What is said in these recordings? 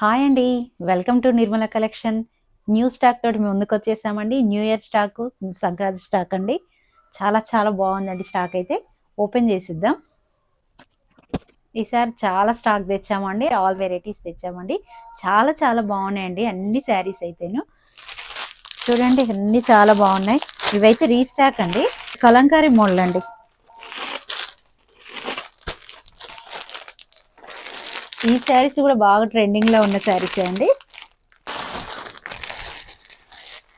Hi అండి. Welcome to Nirmala collection. New stock తోటి మేము ముందుకొచ్చేసామండి. New year stock, Sankranti stock అండి. చాలా చాలా బాగుందండి స్టాక్ అయితే. ఓపెన్ చేసిద్దాం. ఈసారి చాలా స్టాక్ తెచ్చామండి. ఆల్ వెరైటీస్ తెచ్చామండి. చాలా చాలా బాగున్నాయండి అన్ని శారీస్ అయితేను. చూడండి అన్ని చాలా బాగున్నాయి. ఇవైతే రీస్టాక్ అండి. కలంకారీ మోడల్ అండి. ఈ శారీస్ కూడా బాగా ట్రెండింగ్ లో ఉన్న శారీసే అండి.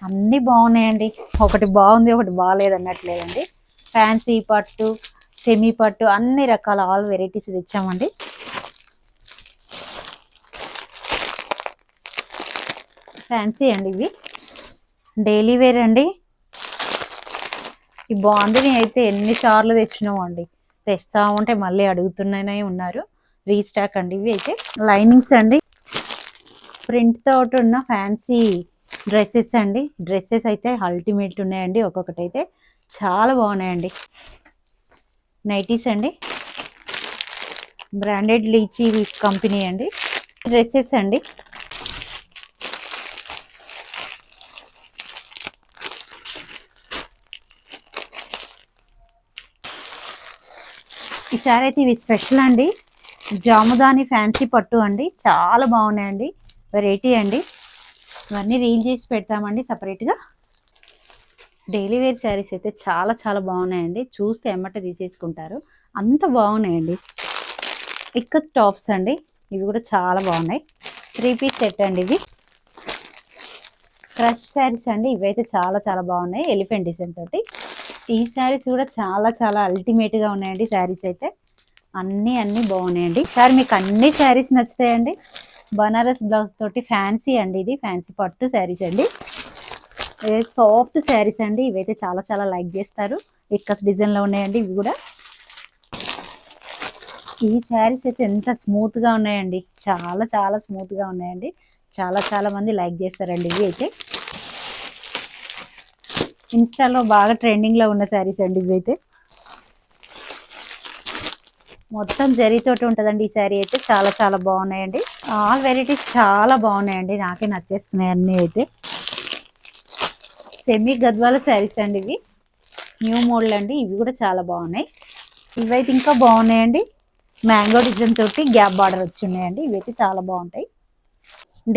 అన్నీ బాగున్నాయండి. ఒకటి బాగుంది ఒకటి బాగాలేదు అన్నట్లేదండి. ఫ్యాన్సీ పట్టు, సెమీ పట్టు అన్ని రకాల ఆల్ వెరైటీస్ తెచ్చామండి. ఫ్యాన్సీ అండి ఇవి డైలీ వేర్ అండి. ఈ బాందిని అయితే ఎన్నిసార్లు తెచ్చినాము అండి. తెస్తా ఉంటే మళ్ళీ అడుగుతున్నానే ఉన్నారు. రీస్టాక్ అండి ఇవి అయితే. లైనింగ్స్ అండి. ప్రింట్ తోటి ఉన్న ఫ్యాన్సీ డ్రెస్సెస్ అండి. డ్రెస్సెస్ అయితే అల్టిమేట్ ఉన్నాయండి. ఒక్కొక్కటి అయితే చాలా బాగున్నాయండి. నైటీస్ అండి. బ్రాండెడ్ లీచీ కంపెనీ అండి. డ్రెస్సెస్ అండి. ఈసారి అయితే ఇవి స్పెషల్ అండి. జాముదాని ఫ్యాన్సీ పట్టు అండి. చాలా బాగున్నాయండి. వెరైటీ అండి. ఇవన్నీ రీల్ చేసి పెడతామండి సపరేట్గా. డైలీ వేర్ శారీస్ అయితే చాలా చాలా బాగున్నాయండి. చూస్తే ఎమ్మట తీసేసుకుంటారు, అంత బాగున్నాయండి. ఇక్కత్ టాప్స్ అండి. ఇవి కూడా చాలా బాగున్నాయి. 3 పీస్ సెట్ అండి ఇవి. క్రష్ శారీస్ అండి. ఇవైతే చాలా చాలా బాగున్నాయి. ఎలిఫెంట్ డిజైన్ తోటి. ఈ శారీస్ కూడా చాలా చాలా అల్టిమేట్ గా ఉన్నాయండి. శారీస్ అయితే అన్నీ బాగున్నాయండి. సార్ మీకు అన్ని శారీస్ నచ్చుతాయండి. బనారస్ బ్లౌజ్ తోటి ఫ్యాన్సీ అండి. ఇది ఫ్యాన్సీ పట్టు శారీస్ అండి. సాఫ్ట్ శారీస్ అండి. ఇవైతే చాలా చాలా లైక్ చేస్తారు. ఇక్కత్ డిజైన్ లో ఉన్నాయండి ఇవి కూడా. ఈ శారీస్ అయితే ఎంత స్మూత్ గా ఉన్నాయండి. చాలా చాలా స్మూత్ గా ఉన్నాయండి. చాలా చాలా మంది లైక్ చేస్తారండి ఇవి అయితే. ఇన్స్టాలో బాగా ట్రెండింగ్ లో ఉన్న శారీస్ అండి ఇవి అయితే. మొత్తం జరీతోటి ఉంటుందండి ఈ శారీ అయితే. చాలా చాలా బాగున్నాయండి. ఆల్ వెరైటీస్ చాలా బాగున్నాయండి. నాకే నచ్చేస్తున్నాయి అన్నీ అయితే. సెమీ గద్వాల శారీస్ అండి ఇవి. న్యూ మోడల్ అండి. ఇవి కూడా చాలా బాగున్నాయి. ఇవైతే ఇంకా బాగున్నాయండి. మ్యాంగో డిజైన్ తోటి గ్యాప్ బార్డర్ వచ్చి ఉన్నాయండి. ఇవైతే చాలా బాగుంటాయి.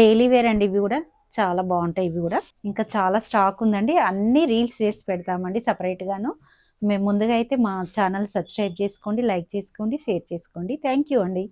డైలీ వేర్ అండి ఇవి కూడా. చాలా బాగుంటాయి ఇవి కూడా. ఇంకా చాలా స్టాక్ ఉందండి. అన్ని రీల్స్ చేసి పెడతామండి సపరేట్ గాను. మేము ముందుగా అయితే మా ఛానల్ సబ్స్క్రైబ్ చేసుకోండి, లైక్ చేసుకోండి, షేర్ చేసుకోండి. థ్యాంక్ యూ అండి.